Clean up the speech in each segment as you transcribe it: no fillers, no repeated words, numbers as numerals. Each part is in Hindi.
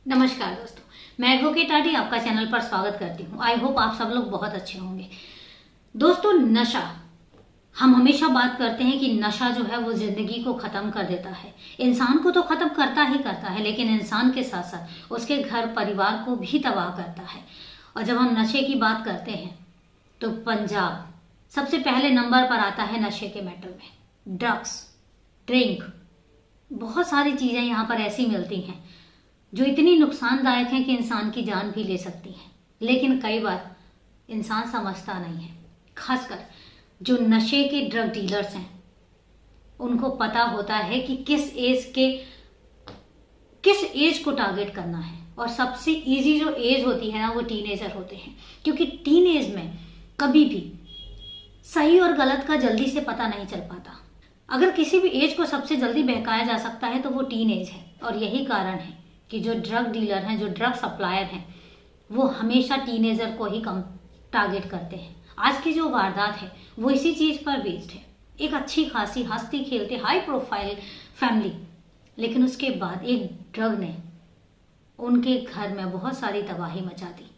नमस्कार दोस्तों, मैं एडवोकेट आदि आपका चैनल पर स्वागत करती हूँ। आई होप आप सब लोग बहुत अच्छे होंगे। दोस्तों, नशा, हम हमेशा बात करते हैं कि नशा जो है वो जिंदगी को खत्म कर देता है। इंसान को तो खत्म करता ही करता है, लेकिन इंसान के साथ साथ उसके घर परिवार को भी तबाह करता है। और जब हम नशे की बात करते हैं तो पंजाब सबसे पहले नंबर पर आता है नशे के मैटर में। ड्रग्स, ड्रिंक, बहुत सारी चीजें यहाँ पर ऐसी मिलती हैं जो इतनी नुकसानदायक है कि इंसान की जान भी ले सकती है, लेकिन कई बार इंसान समझता नहीं है। खासकर जो नशे के ड्रग डीलर्स हैं उनको पता होता है कि किस एज को टारगेट करना है। और सबसे इजी जो एज होती है ना, वो टीनेजर होते हैं, क्योंकि टीन एज में कभी भी सही और गलत का जल्दी से पता नहीं चल पाता। अगर किसी भी एज को सबसे जल्दी बहकाया जा सकता है तो वो टीन एज है। और यही कारण है कि जो ड्रग डीलर हैं, जो ड्रग सप्लायर हैं, वो हमेशा टीनेजर को ही कम टारगेट करते हैं। आज की जो वारदात है वो इसी चीज पर बेस्ड है। एक अच्छी खासी हंसती खेलती हाई प्रोफाइल फैमिली, लेकिन उसके बाद एक ड्रग ने उनके घर में बहुत सारी तबाही मचा दी।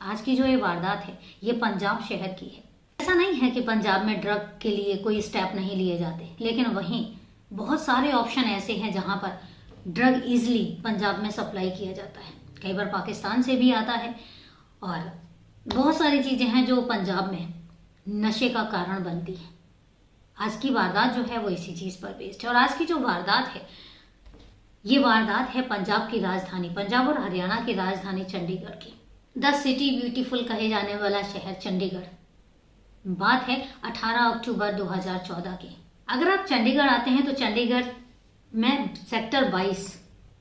आज की जो ये वारदात है ये पंजाब शहर की है। ऐसा नहीं है कि पंजाब में ड्रग के लिए कोई स्टेप नहीं लिए जाते, लेकिन वहीं बहुत सारे ऑप्शन ऐसे हैं जहां पर ड्रग इजिली पंजाब में सप्लाई किया जाता है। कई बार पाकिस्तान से भी आता है और बहुत सारी चीजें हैं जो पंजाब में नशे का कारण बनती हैं। आज की वारदात जो है वो इसी चीज पर बेस्ड है। और आज की जो वारदात है ये वारदात है पंजाब की राजधानी, पंजाब और हरियाणा की राजधानी चंडीगढ़ की। द सिटी ब्यूटीफुल कहे जाने वाला शहर चंडीगढ़। बात है 18 अक्टूबर 2014 की। अगर आप चंडीगढ़ आते हैं तो चंडीगढ़ में सेक्टर 22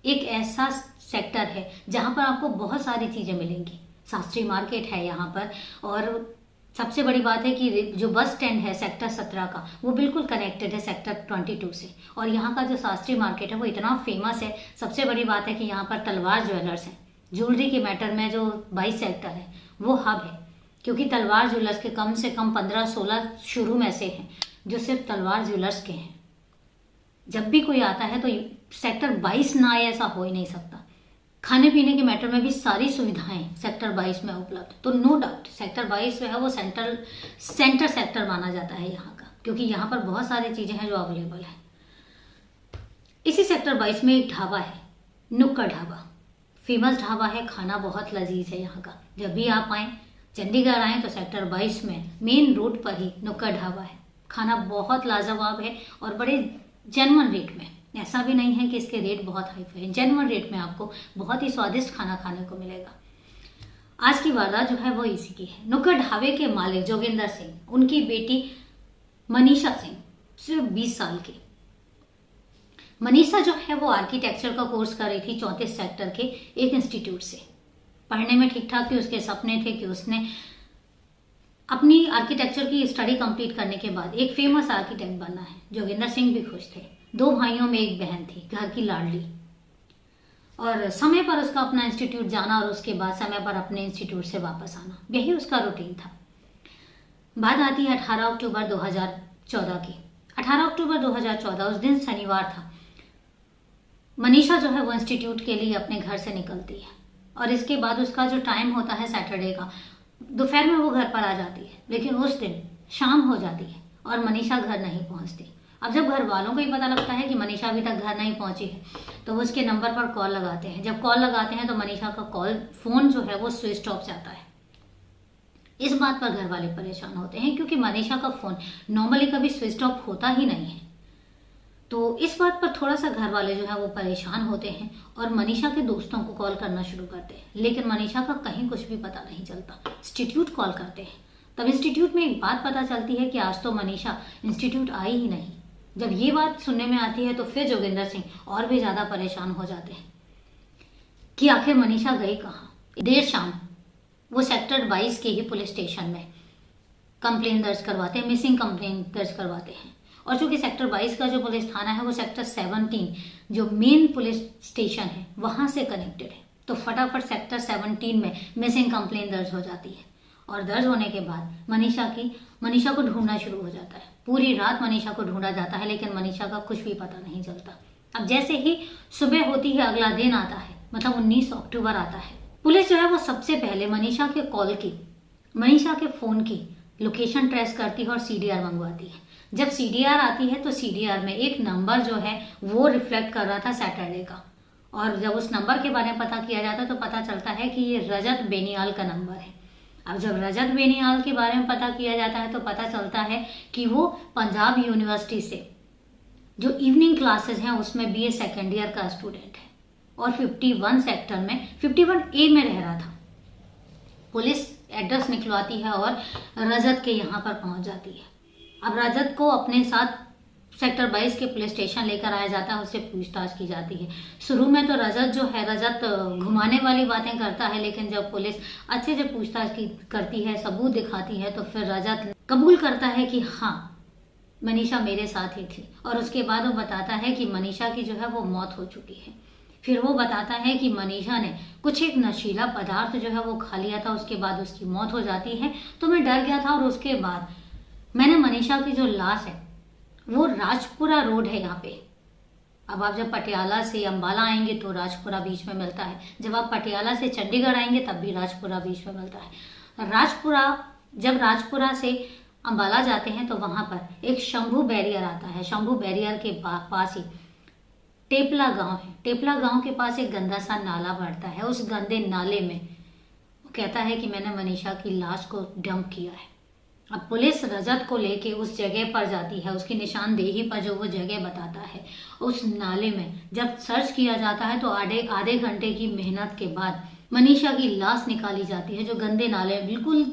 एक ऐसा सेक्टर है जहां पर आपको बहुत सारी चीजें मिलेंगी। शास्त्री मार्केट है यहाँ पर, और सबसे बड़ी बात है कि जो बस स्टैंड है सेक्टर 17 का वो बिल्कुल कनेक्टेड है सेक्टर 22 से। और यहाँ का जो शास्त्री मार्केट है वो इतना फेमस है। सबसे बड़ी बात है कि यहाँ पर तलवार ज्वेलर्स है। ज्वेलरी के मैटर में जो 22 सेक्टर है वो हब है, क्योंकि तलवार ज्वेलर्स के कम से कम 15-16 शुरू में से हैं जो सिर्फ तलवार ज्वेलर्स के हैं। जब भी कोई आता है तो सेक्टर 22 ना आए ऐसा हो ही नहीं सकता। खाने पीने के मैटर में भी सारी सुविधाएं सेक्टर 22 में उपलब्ध। तो नो डाउट सेक्टर 22 जो है वो सेंटर सेक्टर माना जाता है यहाँ का, क्योंकि यहाँ पर बहुत सारी चीजें हैं जो अवेलेबल है। इसी सेक्टर 22 में एक ढाबा है, नुक्कड़ ढाबा। फेमस ढाबा है, खाना बहुत लजीज है यहाँ का। जब भी आप आए, चंडीगढ़ आए, तो सेक्टर 22 में मेन रोड पर ही नुक्कड़ ढाबा है। खाना बहुत लाजवाब है और बड़े जेन्युइन रेट में। ऐसा भी नहीं है कि इसके रेट बहुत हाई फाई है, जेन्युइन रेट में आपको बहुत ही स्वादिष्ट खाना खाने को मिलेगा। आज की वारदात जो है वो इसी की है। नुक्कड़ ढाबे के मालिक जोगिंदर सिंह, उनकी बेटी मनीषा सिंह सिर्फ 20 साल की। मनीषा जो है वो आर्किटेक्चर का कोर्स कर रही थी 34 सेक्टर के एक इंस्टीट्यूट से। पढ़ने में ठीक ठाक थी, उसके सपने थे कि उसने अपनी आर्किटेक्चर की स्टडी कंप्लीट करने के बाद एक फेमस आर्किटेक्ट बनना है। जोगिंदर सिंह भी खुश थे। 2 भाइयों में एक बहन थी, घर की लाडली। और समय पर उसका अपना इंस्टीट्यूट जाना और उसके बाद समय पर अपने इंस्टीट्यूट से वापस आना, यही उसका रूटीन था। बात आती है 18 अक्टूबर 2014 की। 18 अक्टूबर 2014 उस दिन शनिवार था। मनीषा जो है वो इंस्टीट्यूट के लिए अपने घर से निकलती है और इसके बाद उसका जो टाइम होता है सैटरडे का, दोपहर में वो घर पर आ जाती है। लेकिन उस दिन शाम हो जाती है और मनीषा घर नहीं पहुंचती। अब जब घर वालों को ही पता लगता है कि मनीषा अभी तक घर नहीं पहुंची है तो वो उसके नंबर पर कॉल लगाते हैं। जब कॉल लगाते हैं तो मनीषा का फोन जो है वो स्विच ऑफ जाता है। इस बात पर घर वाले परेशान होते हैं, क्योंकि मनीषा का फोन नॉर्मली कभी स्विच ऑफ होता ही नहीं है। तो इस बात पर थोड़ा सा घर वाले जो है वो परेशान होते हैं और मनीषा के दोस्तों को कॉल करना शुरू करते हैं। लेकिन मनीषा का कहीं कुछ भी पता नहीं चलता। इंस्टीट्यूट कॉल करते हैं, तब इंस्टीट्यूट में एक बात पता चलती है कि आज तो मनीषा इंस्टीट्यूट आई ही नहीं। जब ये बात सुनने में आती है तो फिर जोगिंदर सिंह और भी ज्यादा परेशान हो जाते हैं कि आखिर मनीषा गई कहाँ। देर शाम वो सेक्टर 22 के ही पुलिस स्टेशन में कंप्लेन दर्ज करवाते हैं, मिसिंग कंप्लेन दर्ज करवाते हैं। और चूंकि सेक्टर 22 का जो पुलिस थाना है वो सेक्टर 17 जो मेन पुलिस स्टेशन है वहां से कनेक्टेड है, तो फटाफट सेक्टर 17 में मिसिंग कंप्लेन दर्ज हो जाती है। और दर्ज होने के बाद मनीषा को ढूंढना शुरू हो जाता है। पूरी रात मनीषा को ढूंढा जाता है, लेकिन मनीषा का कुछ भी पता नहीं चलता। अब जैसे ही सुबह होती है, अगला दिन आता है, मतलब 19 अक्टूबर आता है। पुलिस जो है वो सबसे पहले मनीषा के कॉल की, मनीषा के फ़ोन की लोकेशन ट्रेस करती है और सीडीआर मंगवाती है। जब सीडीआर आती है तो सीडीआर में एक नंबर जो है वो रिफ्लेक्ट कर रहा था सैटरडे का, और जब उस नंबर के बारे में पता किया जाता है तो पता चलता है कि ये रजत बेनियाल का नंबर है। अब जब रजत बेनियाल के बारे में पता किया जाता है तो पता चलता है कि वो पंजाब यूनिवर्सिटी से जो इवनिंग क्लासेस हैं उसमें बीए सेकेंड ईयर का स्टूडेंट है और 51 सेक्टर में 51A में रह रहा था। पुलिस एड्रेस निकलवाती है और रजत के यहाँ पर पहुंच जाती है। अब रजत को अपने साथ सेक्टर 22 के पुलिस स्टेशन लेकर आया जाता है, उससे पूछताछ की जाती है। शुरू में तो रजत घुमाने वाली बातें करता है, लेकिन जब पुलिस अच्छे से पूछताछ करती है, सबूत दिखाती है, तो फिर रजत कबूल करता है कि हाँ मनीषा मेरे साथ ही थी। और उसके बाद वो बताता है कि मनीषा की जो है वो मौत हो चुकी है। फिर वो बताता है कि मनीषा ने कुछ एक नशीला पदार्थ जो है वो खा लिया था, उसके बाद उसकी मौत हो जाती है। तो मैं डर गया था और उसके बाद मैंने मनीषा की जो लाश है वो राजपुरा रोड है यहाँ पे। अब आप जब पटियाला से अंबाला आएंगे तो राजपुरा बीच में मिलता है, जब आप पटियाला से चंडीगढ़ आएंगे तब भी राजपुरा बीच में मिलता है। जब राजपुरा से अंबाला जाते हैं तो वहां पर एक शंभू बैरियर आता है। शंभू बैरियर के पास ही टेपला गांव है। टेपला गांव के पास एक गंदा सा नाला बढ़ता है। उस गंदे नाले में वो कहता है कि मैंने मनीषा की लाश को डंप किया है। अब पुलिस रजत को लेके उस जगह पर जाती है, उसकी निशानदेही पर जो वो जगह बताता है उस नाले में जब सर्च किया जाता है तो आधे घंटे की मेहनत के बाद मनीषा की लाश निकाली जाती है, जो गंदे नाले बिल्कुल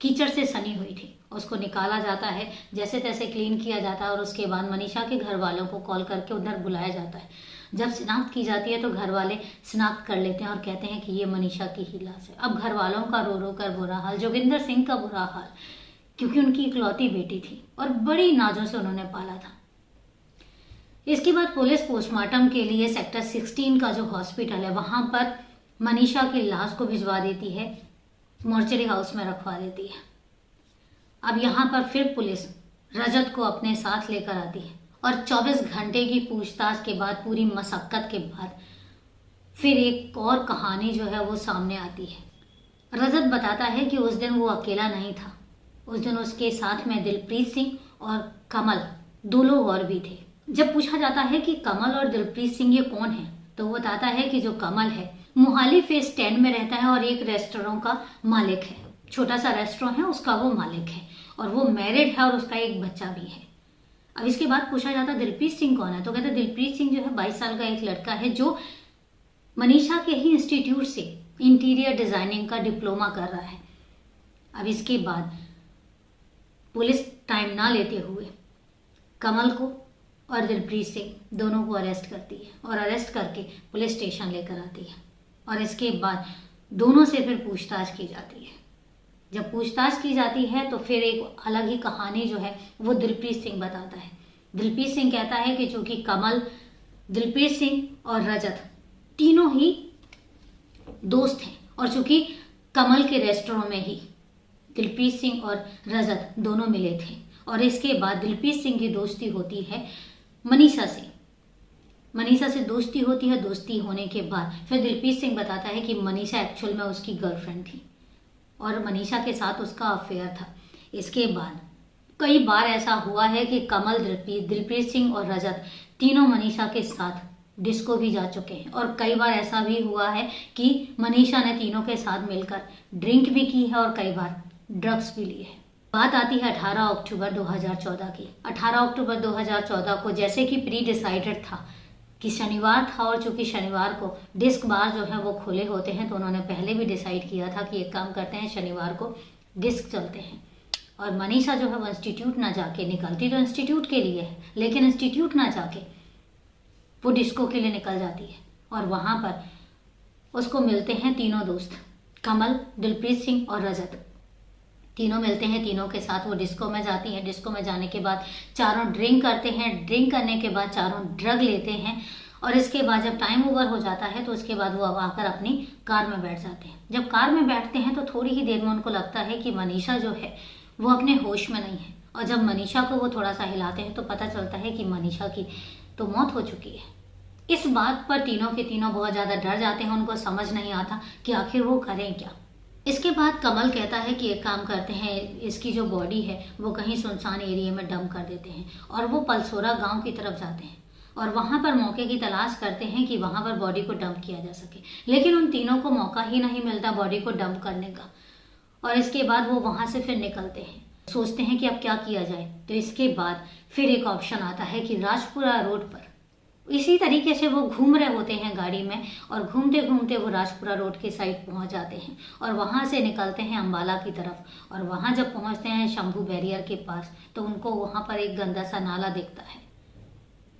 कीचड़ से सनी हुई थी। उसको निकाला जाता है, जैसे तैसे क्लीन किया जाता है और उसके बाद मनीषा के घर वालों को कॉल करके उधर बुलाया जाता है। जब शिनाख्त की जाती है तो घर वाले शिनाख्त कर लेते हैं और कहते हैं कि ये मनीषा की ही लाश है। अब घर वालों का रो रो कर बुरा हाल, जोगिंदर सिंह का बुरा हाल, क्योंकि उनकी इकलौती बेटी थी और बड़ी नाजों से उन्होंने पाला था। इसके बाद पुलिस पोस्टमार्टम के लिए सेक्टर 16 का जो हॉस्पिटल है वहां पर मनीषा की लाश को भिजवा देती है, मोर्चरी हाउस में रखवा देती है। अब यहाँ पर फिर पुलिस रजत को अपने साथ लेकर आती है और 24 घंटे की पूछताछ के बाद, पूरी मशक्कत के बाद फिर एक और कहानी जो है वो सामने आती है। रजत बताता है कि उस दिन वो अकेला नहीं था, उस दिन उसके साथ में दिलप्रीत सिंह और कमल, दो लोग और भी थे। जब पूछा जाता है कि कमल और दिलप्रीत सिंह ये कौन है, तो वो बताता है कि जो कमल है मोहाली फेज 10 में रहता है और एक रेस्टोरेंट का मालिक है। छोटा सा रेस्टोरेंट है, उसका वो मालिक है और वो मैरिड है और उसका एक बच्चा भी है। अब इसके बाद पूछा जाता है दिलप्रीत सिंह कौन है, तो कहते दिलप्रीत सिंह जो है 22 साल का एक लड़का है जो मनीषा के ही इंस्टीट्यूट से इंटीरियर डिजाइनिंग का डिप्लोमा कर रहा है। अब इसके बाद पुलिस टाइम ना लेते हुए कमल को और दिलप्रीत सिंह दोनों को अरेस्ट करती है और अरेस्ट करके पुलिस स्टेशन लेकर आती है और इसके बाद दोनों से फिर पूछताछ की जाती है। जब पूछताछ की जाती है तो फिर एक अलग ही कहानी जो है वो दिलप्रीत सिंह बताता है। दिलप्रीत सिंह कहता है कि चूंकि कमल, दिलप्रीत सिंह और रजत तीनों ही दोस्त हैं और चूंकि कमल के रेस्टोरेंट में ही दिलप्रीत सिंह और रजत दोनों मिले थे और इसके बाद दिलप्रीत सिंह की दोस्ती होती है मनीषा से दोस्ती होती है। दोस्ती होने के बाद फिर दिलप्रीत सिंह बताता है कि मनीषा एक्चुअल में उसकी गर्लफ्रेंड थी और मनीषा के साथ उसका अफेयर था। इसके बाद कई बार ऐसा हुआ है कि कमल, दिलप्रीत सिंह और रजत तीनों मनीषा के साथ डिस्को भी जा चुके हैं और कई बार ऐसा भी हुआ है कि मनीषा ने तीनों के साथ मिलकर ड्रिंक भी की है और कई बार ड्रग्स भी लिए हैं। बात आती है 18 अक्टूबर 2014 की। 18 अक्टूबर 2014 को जैसे कि प्री डिसाइडेड था कि शनिवार था और चूंकि शनिवार को डिस्क बार जो है वो खुले होते हैं तो उन्होंने पहले भी डिसाइड किया था कि एक काम करते हैं, शनिवार को डिस्क चलते हैं। और मनीषा जो है वो इंस्टीट्यूट ना जाके, निकलती तो इंस्टीट्यूट के लिए है लेकिन इंस्टीट्यूट ना जाके वो डिस्को के लिए निकल जाती है और वहाँ पर उसको मिलते हैं तीनों दोस्त, कमल, दिलप्रीत सिंह और रजत। तीनों मिलते हैं, तीनों के साथ वो डिस्को में जाती हैं। डिस्को में जाने के बाद चारों ड्रिंक करते हैं, ड्रिंक करने के बाद चारों ड्रग लेते हैं और इसके बाद जब टाइम ओवर हो जाता है तो उसके बाद वो आकर अपनी कार में बैठ जाते हैं। जब कार में बैठते हैं तो थोड़ी ही देर में उनको लगता है कि मनीषा जो है वो अपने होश में नहीं है और जब मनीषा को वो थोड़ा सा हिलाते हैं तो पता चलता है कि मनीषा की तो मौत हो चुकी है। इस बात पर तीनों के तीनों बहुत ज़्यादा डर जाते हैं, उनको समझ नहीं आता कि आखिर वो करें क्या। इसके बाद कमल कहता है कि एक काम करते हैं, इसकी जो बॉडी है वो कहीं सुनसान एरिया में डंप कर देते हैं, और वो पलसोरा गांव की तरफ जाते हैं और वहां पर मौके की तलाश करते हैं कि वहां पर बॉडी को डंप किया जा सके। लेकिन उन तीनों को मौका ही नहीं मिलता बॉडी को डंप करने का, और इसके बाद वो वहां से फिर निकलते हैं, सोचते हैं कि अब क्या किया जाए। तो इसके बाद फिर एक ऑप्शन आता है कि राजपुरा रोड पर इसी तरीके से वो घूम रहे होते हैं गाड़ी में, और घूमते घूमते वो राजपुरा रोड के साइड पहुंच जाते हैं और वहां से निकलते हैं अंबाला की तरफ। और वहां जब पहुंचते हैं शंभू बैरियर के पास, तो उनको वहां पर एक गंदा सा नाला दिखता है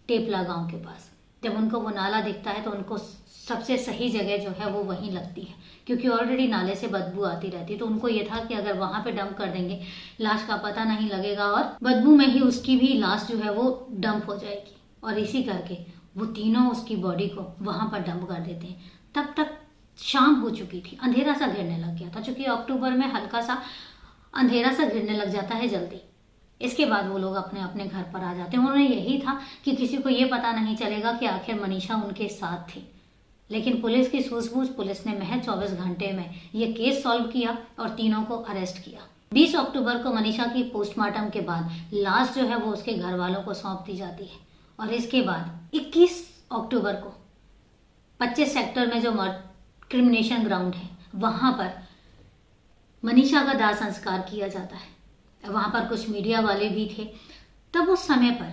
टेपला गांव के पास। जब उनको वो नाला दिखता है तो उनको सबसे सही जगह जो है वो वहीं लगती है, क्योंकि ऑलरेडी नाले से बदबू आती रहती। तो उनको ये था कि अगर वहां पे डंप कर देंगे लाश का पता नहीं लगेगा और बदबू में ही उसकी भी लाश जो है वो डंप हो जाएगी। और इसी करके वो तीनों उसकी बॉडी को वहां पर डंप कर देते हैं। तब तक शाम हो चुकी थी, अंधेरा सा घिरने लग गया था, क्योंकि अक्टूबर में हल्का सा अंधेरा सा घिरने लग जाता है जल्दी। इसके बाद वो लोग अपने अपने घर पर आ जाते हैं। उन्हें यही था कि किसी को ये पता नहीं चलेगा कि आखिर मनीषा उनके साथ थी। लेकिन पुलिस की सूझबूझ, पुलिस ने महज 24 घंटे में ये केस सॉल्व किया और तीनों को अरेस्ट किया। 20 अक्टूबर को मनीषा की पोस्टमार्टम के बाद लाश जो है वो उसके घर वालों को सौंप दी जाती है। और इसके बाद 21 अक्टूबर को 25 सेक्टर में जो क्रिमिनेशन ग्राउंड है वहां पर मनीषा का दाह संस्कार किया जाता है। वहां पर कुछ मीडिया वाले भी थे। तब उस समय पर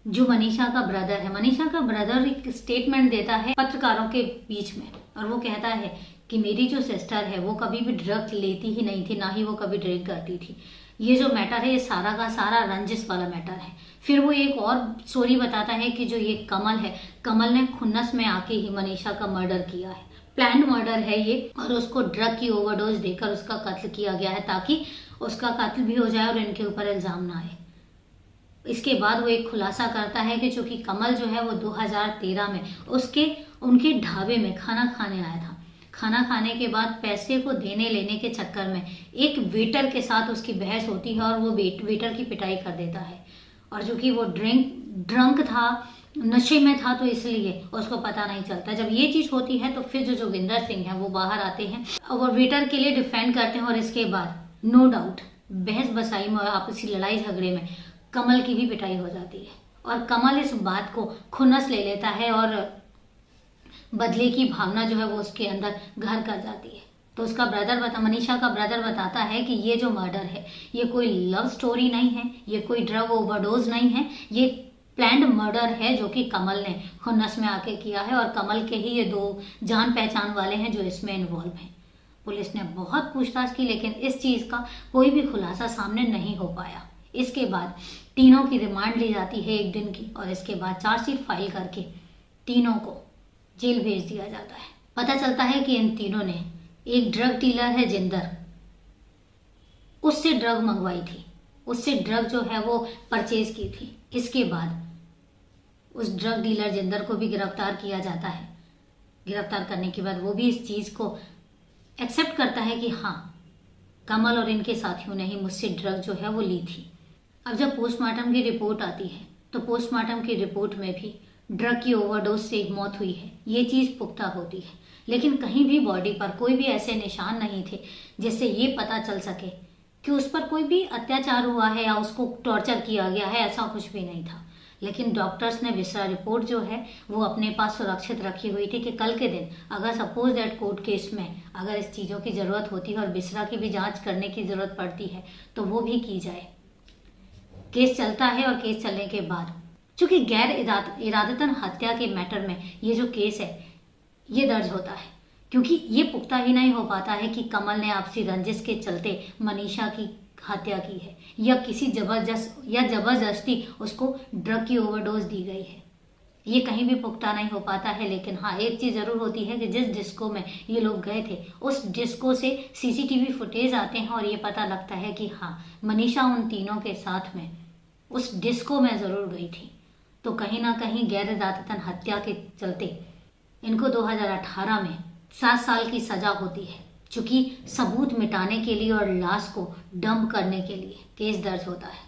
जो मनीषा का ब्रदर है, मनीषा का ब्रदर एक स्टेटमेंट देता है पत्रकारों के बीच में, और वो कहता है कि मेरी जो सिस्टर है वो कभी भी ड्रग लेती ही नहीं थी, ना ही वो कभी ड्रिंक करती थी। ये जो मैटर है ये सारा का सारा रंजिश वाला मैटर है। फिर वो एक और स्टोरी बताता है कि जो ये कमल है, कमल ने खुन्नस में आके ही मनीषा का मर्डर किया है। प्लान्ड मर्डर है ये, और उसको ड्रग की ओवरडोज देकर उसका कत्ल किया गया है ताकि उसका कत्ल भी हो जाए और इनके ऊपर इल्जाम ना आए। इसके बाद वो एक खुलासा करता है कि चूंकि कमल जो है वो 2013 में उनके ढाबे में खाना खाने आया था। खाना खाने के बाद पैसे को देने लेने के चक्कर में एक वेटर के साथ उसकी बहस होती है और वो वेटर की पिटाई कर देता है। और चूंकि वो ड्रंक था, नशे में था, तो इसलिए उसको पता नहीं चलता। जब ये चीज होती है तो फिर जो जोगिंदर सिंह है वो बाहर आते हैं और वेटर के लिए डिफेंड करते हैं। और इसके बाद नो डाउट बहस बसाई में, आपसी लड़ाई झगड़े में कमल की भी पिटाई हो जाती है। और कमल इस बात को खुन्नस ले लेता है और बदले की भावना जो है वो उसके अंदर घर कर जाती है। तो उसका मनीषा का ब्रदर बताता है कि ये जो मर्डर है ये कोई लव स्टोरी नहीं है, ये कोई ड्रग ओवरडोज नहीं है, ये प्लान्ड मर्डर है जो कि कमल ने खुन्नस में आके किया है। और कमल के ही ये 2 जान पहचान वाले हैं जो इसमें इन्वॉल्व हैं। पुलिस ने बहुत पूछताछ की लेकिन इस चीज का कोई भी खुलासा सामने नहीं हो पाया। इसके बाद तीनों की रिमांड ली जाती है 1 दिन की, और इसके बाद चार्जशीट फाइल करके तीनों को जेल भेज दिया जाता है। पता चलता है कि इन तीनों ने एक ड्रग डीलर है जिंदर, उससे ड्रग मंगवाई थी, उससे ड्रग जो है वो परचेज की थी। इसके बाद उस ड्रग डीलर जिंदर को भी गिरफ्तार किया जाता है। गिरफ्तार करने के बाद वो भी इस चीज को एक्सेप्ट करता है कि हाँ, कमल और इनके साथियों ने ही मुझसे ड्रग जो है वो ली थी। अब जब पोस्टमार्टम की रिपोर्ट आती है तो पोस्टमार्टम की रिपोर्ट में भी ड्रग की ओवरडोज से मौत हुई है, ये चीज पुख्ता होती है। लेकिन कहीं भी बॉडी पर कोई भी ऐसे निशान नहीं थे जिससे ये पता चल सके कि उस पर कोई भी अत्याचार हुआ है या उसको टॉर्चर किया गया है, ऐसा कुछ भी नहीं था। लेकिन डॉक्टर्स ने विसरा रिपोर्ट जो है वो अपने पास सुरक्षित रखी हुई थी कि कल के दिन अगर सपोज दैट कोर्ट केस में अगर इस चीज़ों की ज़रूरत होती है और विसरा की भी जांच करने की ज़रूरत पड़ती है तो वो भी की जाए। केस चलता है और केस चलने के बाद चूंकि गैर इरादतन हत्या के मैटर में ये जो केस है ये दर्ज होता है, क्योंकि ये पुख्ता ही नहीं हो पाता है कि कमल ने आपसी रंजिश के चलते मनीषा की हत्या की है या किसी जबरदस्ती उसको ड्रग की ओवरडोज दी गई है। ये कहीं भी पुख्ता नहीं हो पाता है। लेकिन हाँ, एक चीज जरूर होती है कि जिस डिस्को में ये लोग गए थे उस डिस्को से सीसीटीवी फुटेज आते हैं और ये पता लगता है कि हाँ, मनीषा उन तीनों के साथ में उस डिस्को में जरूर गई थी। तो कहीं ना कहीं गैर इरादतन हत्या के चलते इनको 2018 में 7 साल की सजा होती है, चूंकि सबूत मिटाने के लिए और लाश को डंप करने के लिए केस दर्ज होता है।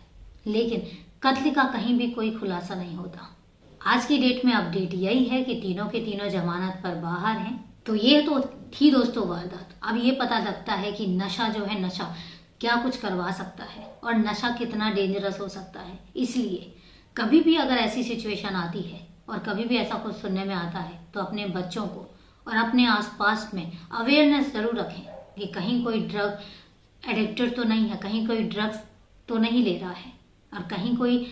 लेकिन कत्ल का कहीं भी कोई खुलासा नहीं होता। आज की डेट में अपडेट यही है कि तीनों के तीनों जमानत पर बाहर हैं। तो ये तो थी दोस्तों वारदात। अब ये पता लगता है कि नशा जो है, नशा क्या कुछ करवा सकता है और नशा कितना डेंजरस हो सकता है। इसलिए कभी भी अगर ऐसी सिचुएशन आती है और कभी भी ऐसा कुछ सुनने में आता है तो अपने बच्चों को और अपने आसपास में अवेयरनेस ज़रूर रखें कि कहीं कोई ड्रग एडिक्टेड तो नहीं है, कहीं कोई ड्रग्स तो नहीं ले रहा है और कहीं कोई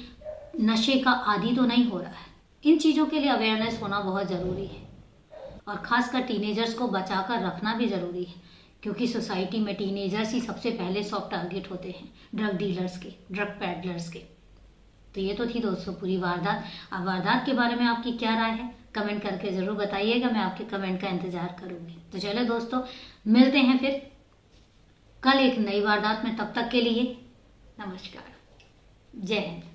नशे का आदी तो नहीं हो रहा है। इन चीज़ों के लिए अवेयरनेस होना बहुत ज़रूरी है और ख़ासकर टीनेजर्स को बचा कर रखना भी ज़रूरी है, क्योंकि सोसाइटी में टीनेजर्स ही सबसे पहले सॉफ्ट टारगेट होते हैं ड्रग डीलर्स के, ड्रग पैडलर्स के। तो ये तो थी दोस्तों पूरी वारदात। अब वारदात के बारे में आपकी क्या राय है कमेंट करके ज़रूर बताइएगा, मैं आपके कमेंट का इंतज़ार करूँगी। तो चलो दोस्तों, मिलते हैं फिर कल एक नई वारदात में। तब तक के लिए नमस्कार, जय हिंद।